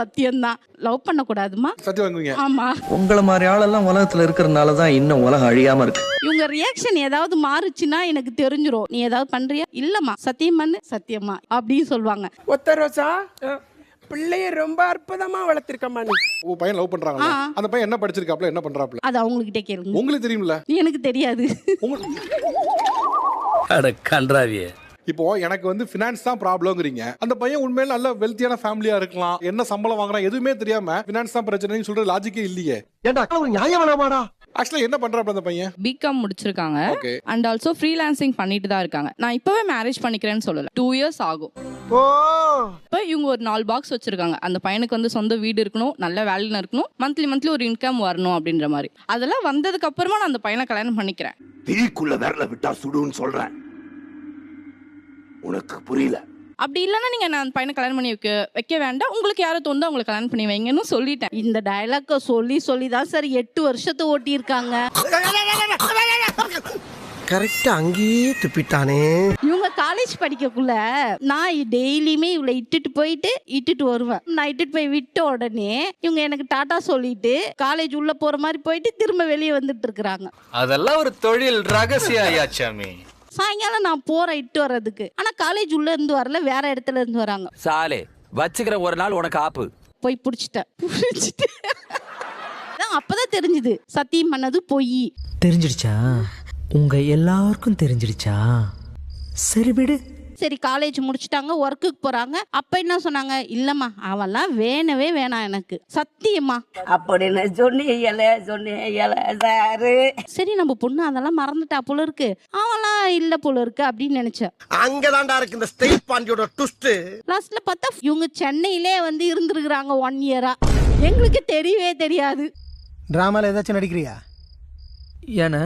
சத்தியம்தான். Love பண்ண கூடாதுமா. சத்தியம் வாங்குவீங்க? ஆமா. உங்கள மாதிரி ஆளெல்லாம் உலகத்துல இருக்கிறனால தான் இன்னும் உலகம் அழியாம இருக்கு. இவங்க ரியாக்ஷன் ஏதாவது மாறுச்சுன்னா எனக்கு தெரிஞ்சிரும். நீ ஏதாவது பண்றியா? இல்லம்மா. சத்தியம் பண்ணு. சத்தியமா அப்படின்னு சொல்லுவாங்க. ஒத்த ரோசா பிள்ளைய ரொம்ப அற்புதமா வளர்த்திருக்கம்மா நீ. பையன் லவ் பண்றாங்க. அந்த பையன் என்ன படிச்சிருக்காப்ல, என்ன பண்றாப்ல? அது அவங்ககிட்ட கேளுங்க. உங்களுக்கு தெரியும்ல? எனக்கு தெரியாது. அட கன்றாவியே. இப்போ எனக்கு வந்து ஃபினான்ஸ் தான் ப்ராப்ளம்ங்கறீங்க. அந்த பையன் உண்மையில நல்ல வெல்த்தியான ஃபேமிலியா இருக்கலாம். என்ன சம்பளம் வாங்குறான் எதுவுமே தெரியாம ஃபினான்ஸ் தான் பிரச்சனைன்னு சொல்ற லாஜிக்கே இல்லையே. ஏண்டா ஒரு நியாயம் வேணாமாடா? ஆக்சுவலா என்ன பண்றாப்ல அந்த பையன்? பிகாம் முடிச்சிருக்காங்க. ஓகே. அண்ட் ஆல்சோ ஃப்ரீலான்சிங் பண்ணிட்டு தான் இருக்காங்க. நான் இப்பவே மேரேஜ் பண்ணிக்கிறேன்னு சொல்லல. 2 இயர்ஸ் ஆகும். ஓ இப்போ இவங்க ஒரு 4 பாக்ஸ் வச்சிருக்காங்க. அந்த பையனுக்கு வந்து சொந்த வீடு இருக்கணும், நல்ல வேலையில இருக்கணும், மந்த்லி ஒரு இன்கம் வரணும் அப்படின்ற மாதிரி. அதெல்லாம் வந்ததுக்கு அப்புறமா நான் அந்த பையனை கல்யாணம் பண்ணிக்கிறேன். தீக்குள்ள விரல விட்டா சுடுன்னு சொல்றேன். உனக்கு புரியல. அப்படி இல்லைன்னா நீங்க நான் அந்த பையனை கல்யாணம் பண்ணி வைக்க வேண்டாம். உங்களுக்கு யாரை தோணுதோ அவங்களை கல்யாணம் பண்ணி வைங்கன்னு சொல்லிட்டேன். இந்த டயலாக்க சொல்லி தான் சார் 8 வருஷத்தை ஓட்டி இருக்காங்க. கரெக்டா அங்கேயே துப்பிட்டானே. இவங்க காலேஜ் படிக்கக்குள்ள நான் டெய்லியுமே இவளை இட்டுட்டு வருவேன். நான் இட்டுட்டு போய் விட்ட உடனே இவங்க எனக்கு டாட்டா சொல்லிட்டு காலேஜ் உள்ள போற மாதிரி போயிட்டு திரும்ப வெளியே வந்துட்டு இருக்காங்க. அதெல்லாம் ஒரு தொழில் ரகசியம் ஐயாச்சாமி. சாயங்காலம் நான் போறேன் இட்டு வர்றதுக்கு. ஆனா காலேஜ் உள்ள இருந்து வரல, வேற இடத்துல இருந்து வராங்க. சாலே வச்சுக்கிற ஒரு நாள் உனக்கு ஆப்பு. போய் புடிச்சிட்டேன். அப்பதான் தெரிஞ்சுது சத்தியம் பண்ணது பொய். தெரிஞ்சிடுச்சா? உங்க எல்லாருக்கும் தெரிஞ்சிடுச்சா? சரி விடு. சரி காலேஜ் முடிச்சுட்டாங்க, ஒர்க்குக்கு போறாங்க. அப்ப என்ன சொன்னாங்க? இல்லம்மா அவெல்லாம் வேணவே வேணாம் எனக்கு. சத்தியமா அப்படின்னு சொன்னீங்க சாரு. சரி நம்ம பொண்ணு அதெல்லாம் மறந்துட்டா போல இருக்கு, அவெல்லாம் இல்ல போல இருக்கு அப்படின்னு நினைச்சேன். அங்கதான்டா இருக்கு இந்த ஸ்டைல் பாண்டியோட ட்விஸ்ட். லாஸ்ட்ல பார்த்தா இவங்க சென்னையிலே வந்து இருந்திருக்கிறாங்க 1 இயரா. எங்களுக்கு தெரியவே தெரியாது. டிராமால ஏதாச்சும் நடிக்கிறியா? ஏன்னா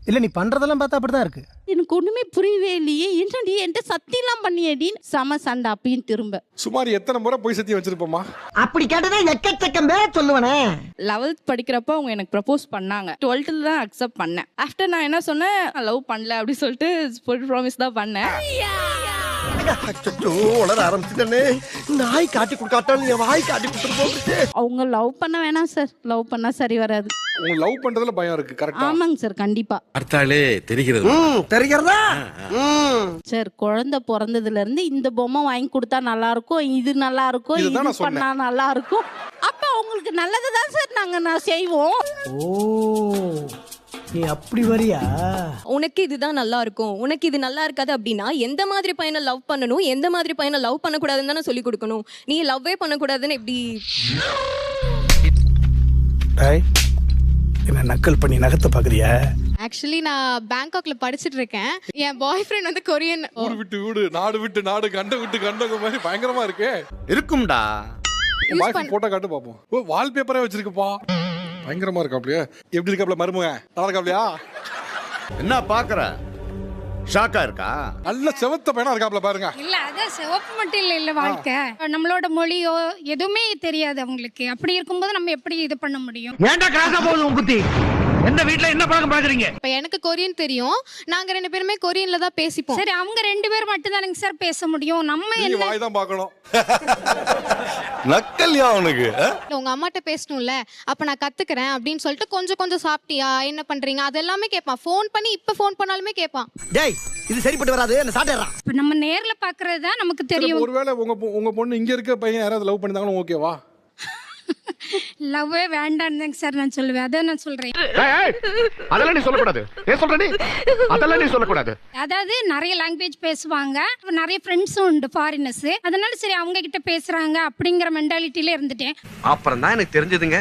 இல்ல நீ பண்றதெல்லாம் பார்த்தா அப்படிதான் இருக்கு. எனக்கு ஒண்ணுமே புரியவே இல்லையே. என்னடி என்கிட்ட சத்தியெல்லாம் பண்ணியடின்னு சம சண்டை. அப்பயும் திரும்ப சுமார் எத்தனை முறை போய் சத்தியம் வச்சிருப்போமா? அப்படி கேட்டதா எக்கச்சக்கம் பேர் சொல்லுவானே. 11th படிக்கிறப்ப அவங்க எனக்கு ப்ரப்போஸ் பண்ணாங்க. 12th தான் அக்செப்ட் பண்ணேன். ஆஃப்டர் நான் என்ன சொன்னேன், லவ் பண்ணல அப்படி சொல்லிட்டு ப்ராமிஸ் தான் பண்ணேன். வளர ஆரம்பிச்சுட்டே. நாய் காட்டி கொடுக்காட்டாலும் என் வாய் காட்டி கொடுத்துட்டு போகுது. அவங்க லவ் பண்ண வேணாம் சார். லவ் பண்ணா சரி வராது. உங்க லவ் பண்றதுல பயம் இருக்கு. கரெக்ட்டா? ஆமாங்க சார், கண்டிப்பா. அர்த்தாலே தெரிகிறது. தெரிகிறதா? சார் குழந்தை பிறந்ததுல இருந்து இந்த பொம்மை வாங்கி கொடுத்தா நல்லா இருக்கும், இது நல்லா இருக்கும், இது பண்ணா நல்லா இருக்கும். அப்ப அவங்களுக்கு நல்லதுதான் சார் நான் செய்வோம். ஓ நீ அப்படி வரியா? உனக்கு இதுதான் நல்லா இருக்கும், உனக்கு இது நல்லா இருக்காது அப்படின்னா எந்த மாதிரி பையனை லவ் பண்ணணும், எந்த மாதிரி பையனை லவ் பண்ணக்கூடாதுன்னு தானே சொல்லி கொடுக்கணும். நீ லவ்வே பண்ணக்கூடாதுன்னு எப்படி? என்ன நக்கல் பண்ணி நகத்தை பாக்குறியா? ஆக்சுவலி நான் பேங்காக்ல படிச்சிட்டு இருக்கேன். என் பாய் ஃப்ரெண்ட் வந்து கொரியன். ஊர் விட்டு வீடு, நாடு விட்டு நாடு, கண்டம் விட்டு கண்டங்க மாதிரி பயங்கரமா இருக்கே. இருக்கும்டா. பாய் ஃப்ரெண்ட் போட்டோ காட்டு பாப்போம். ஓ வால்பேப்பரே வச்சிருக்குப்பா. பயங்கரமா இருக்காப்லையா? எப்படி இருக்காப்ல மருமக? நல்லா இருக்காப்லையா? என்ன பாக்குற? ஷாக்கா இருக்கா? நல்ல செவத்த பையனா இருக்காப்ல பாருங்க. இல்ல அது சிவப்பு மட்டும் இல்ல வாழ்க்கை. நம்மளோட மொழியோ எதுவுமே தெரியாது அவங்களுக்கு. அப்படி இருக்கும்போது நம்ம எப்படி இது பண்ண முடியும்? ஏன்டா கிராஸா போகுது உன் புத்தி? எந்த வீட்ல என்ன பழக்கம் பாக்குறீங்க? இப்ப எனக்கு கொரியன் தெரியும். நாங்க 2 பேருமே கொரியன்ல தான் பேசிப்போம். சரி அவங்க 2 பேர் மட்டும் தானங்க சார் பேச முடியும். நம்ம என்ன வாய் தான் பார்க்கணும். நக்கல்யா உனக்கு? உங்க அம்மாட்ட பேசணும்ல, அப்ப நான் கத்துக்கிறேன் அப்படின்னு சொல்லிட்டு கொஞ்சம் சாப்பிட்டியா, என்ன பண்றீங்க அதெல்லாமே கேட்பான். ஃபோன் பண்ணி இப்ப ஃபோன் பண்ணாலுமே கேட்பான். டேய் இது சரிப்பட்டு வராது, என்ன சாட்டேறா. இப்ப நம்ம நேர்ல பாக்குறது தான் நமக்கு தெரியும். ஒருவேளை உங்க பொண்ணு இங்க இருக்க பையன் யாராவது லவ் பண்ணிருந்தாங்கன்னா ஓகேவா? லவ்வே வேண்டான்னு சார் நான் சொல்லுவேன். அதான் நான் சொல்றேன். அதெல்லாம் நீ சொல்லக்கூடாது. ஏன் சொல்ற நீ? அதெல்லாம் நீ சொல்லக்கூடாது. அதாவது நிறைய லாங்குவேஜ் பேசுவாங்க, நிறைய ஃப்ரெண்ட்ஸும் உண்டு ஃபாரினர்ஸ். அதனால சரி அவங்க கிட்ட பேசுறாங்க அப்படிங்கிற மென்டாலிட்டியில இருந்துட்டேன். அப்புறம் தான் எனக்கு தெரிஞ்சதுங்க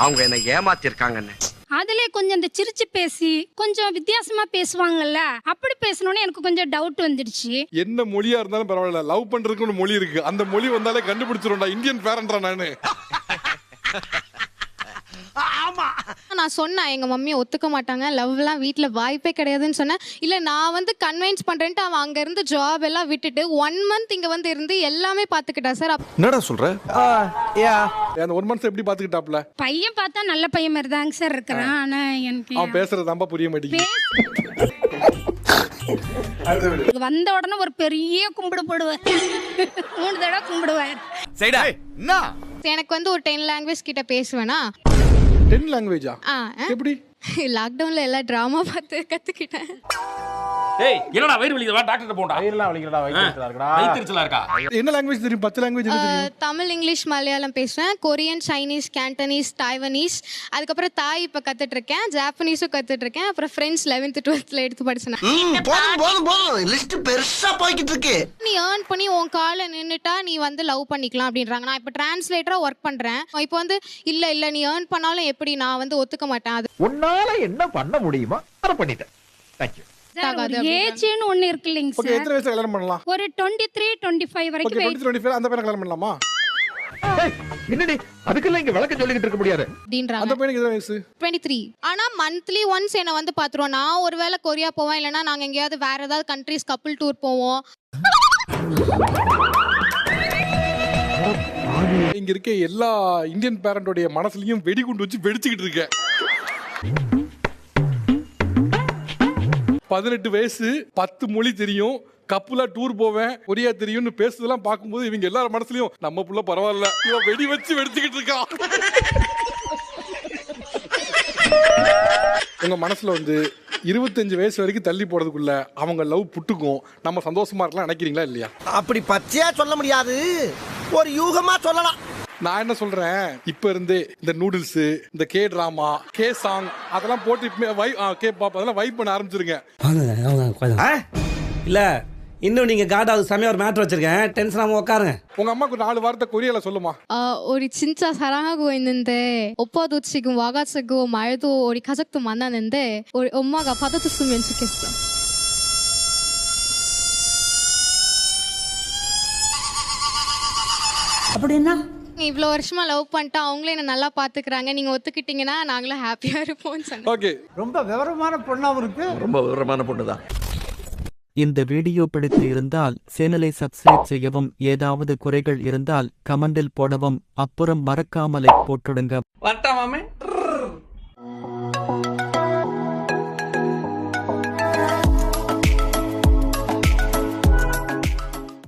அவங்க என்ன ஏமாத்தி இருக்காங்கன்னு. அதுல கொஞ்சம் இந்த சிரிச்சு பேசி கொஞ்சம் வித்தியாசமா பேசுவாங்கல்ல, அப்படி பேசணும்னு எனக்கு கொஞ்சம் டவுட் வந்துடுச்சு. என்ன மொழியா இருந்தாலும் பரவாயில்ல, லவ் பண்றதுக்கு மொழி இருக்கு. அந்த மொழி வந்தாலே கண்டுபிடிச்சிரும்டா. இந்தியன் பேரண்ட்ரா நானு. நான் சொன்னேன் எங்க மம்மி ஒத்துக்க மாட்டாங்க, லவ்லாம் வீட்ல வாய்ப்பே கிடையாதுன்னு சொன்னேன். இல்ல நான் வந்து கன்வின்ஸ் பண்றேன்ட்டு அவன் அங்க இருந்து ஜாப் எல்லாம் விட்டுட்டு 1 மந்த் இங்க வந்து இருந்து எல்லாமே பாத்துக்கிட்டா சார். என்னடா சொல்ற? அந்த 1 மந்த் எப்படி பாத்துக்கிட்டாப்ல? பையன் பார்த்தா நல்ல பையன் மாதிரி தாங்க சார் இருக்கிறான். ஆனா எனக்கு அவன் பேசுறது ரொம்ப புரிய மாட்டேங்குது. வந்த உடனே ஒரு பெரிய கும்பிடு போடுவார் 3 தடவை கும்பிடுவார் சரிடா என்ன எனக்கு வந்து ஒரு 10 லாங்குவேஜ் கிட்ட பேசுவேனா 10 லாங்குவேஜா எப்படி லாக்டவுன்ல எல்லாம் டிராமா பார்த்து கத்துக்கிட்டேன் ஏய் என்னடா வயிறு வலிக்குது வா டாக்டர் போடா வயிறுலாம் வலிக்குதுடா வயிற்றுச்சலா இருக்கா என்ன லாங்குவேஜ் தெரியும் 10 லாங்குவேஜ் தெரியும் தமிழ் இங்கிலீஷ் மலையாளம் பேசுவேன் கொரியன் சைனீஸ் கேண்டனீஸ் டைவனீஸ் அதுக்கப்புறம் தாய் இப்போ கத்துட்டு இருக்கேன் ஜாப்பனீஸும் கத்துட்டு இருக்கேன் அப்புறம் ஃப்ரெண்ட்ஸ் 11th 12th எடுத்து படிச்சேன் போதும் லிஸ்ட் பெருசா போய்கிட்டு இருக்கு நீ ஏர்ன் பண்ணி உன் கால நின்னுட்டா நீ வந்து லவ் பண்ணிக்கலாம் அப்படின்றாங்க நான் இப்போ டிரான்ஸ்லேட்டரா ஒர்க் பண்றேன் இப்போ வந்து இல்ல நீ ஏர்ன் பண்ணாலும் எப்படி நான் வந்து ஒத்துக்க மாட்டேன் அது உன்னால என்ன பண்ண முடியுமா அதை பண்ணிட்டேன் தேங்க்யூ ஏஜ்னு ஒன்னு இருக்கு இல்லைங்க ஓகே எத்தனை வயசுல கல்யாணம் பண்ணலாம் ஒரு 23 25 வரைக்கும் ஓகே 23 25 அந்த பையனை கல்யாணம் பண்ணலாமா என்னடி அதுக்கெல்லாம் இங்க விளக்க சொல்லிக்கிட்டு இருக்க முடியாது அப்படின்றாங்க அந்த பையனுக்கு எத்தனை வயசு 23 ஆனா மந்த்லி ஒன்ஸ் என்ன வந்து பாத்துருவோம் நான் ஒருவேளை கொரியா போவேன் இல்லனா நாங்க எங்கயாவது வேற ஏதாவது கண்ட்ரீஸ் கப்பிள் டூர் போவோம் இங்க இருக்க எல்லா இந்தியன் பேரண்டோடைய மனசுலயும் வெடிகுண்டு வச்சு வெடிச்சுக்கிட்டு இருக்க 18 வயசு 10 மொழி தெரியும் கப்புலா டூர் போவேன் கொரியா தெரியும்னு பேசுறதெல்லாம் பார்க்கும்போது இவங்க எல்லாரும் மனசுலயும் நம்ம புள்ள பரவாயில்ல இவன் வெடி வச்சு வெடிச்சுக்கிட்டு இருக்கான் உங்க மனசுல வந்து 25 வயசு வரைக்கும் தள்ளி போறதுக்குள்ள அவங்க லவ் புட்டுக்கும் நம்ம சந்தோஷமா இருக்கலாம் நினைக்கிறீங்களா இல்லையா அப்படி பச்சையா சொல்ல முடியாது ஒரு யூகமா சொல்லலாம் நான் என்ன சொல்றேன் இப்ப இருந்தே இந்த நூடுல்ஸ் இந்த கே டிராமா கே சாங் அதெல்லாம் போட்டு கே பாப் அதெல்லாம் வைப் பண்ண ஆரம்பிச்சிருங்க இல்ல இன்னும் நீங்க காடாவது சமயம் ஒரு மேட்ரு வச்சிருக்கேன் டென்ஷன் ஆகாம உட்காருங்க உங்க அம்மாக்கு 4 வார்த்தை கொரியால சொல்லுமா 우리 진짜 사랑하고 있는데 오빠도 지금 와가지고 말도 우리 가족도 만나는데 우리 엄마가 받아줬으면 좋겠어. அப்படின்னா இவ்வளோ வருஷமா லவ் பண்ணிட்டு அவங்களே என்ன நல்லா பாத்துக்கிறாங்க நீங்க ஒத்துக்கிட்டீங்கன்னா நாங்களும் ஹாப்பியா இருப்போம்னு சொன்னேன் ஓகே ரொம்ப விவரமான பொண்ணாவும் இருக்கு ரொம்ப விவரமான பொண்ணுதான். இந்த வீடியோ பிடித்து இருந்தால் சேனலை சப்ஸ்கிரைப் செய்யவும் ஏதாவது குறைகள் இருந்தால் கமெண்டில் போடவும் அப்புறம் மறக்காமலை போட்டுடுங்க. வரட்டா மாமே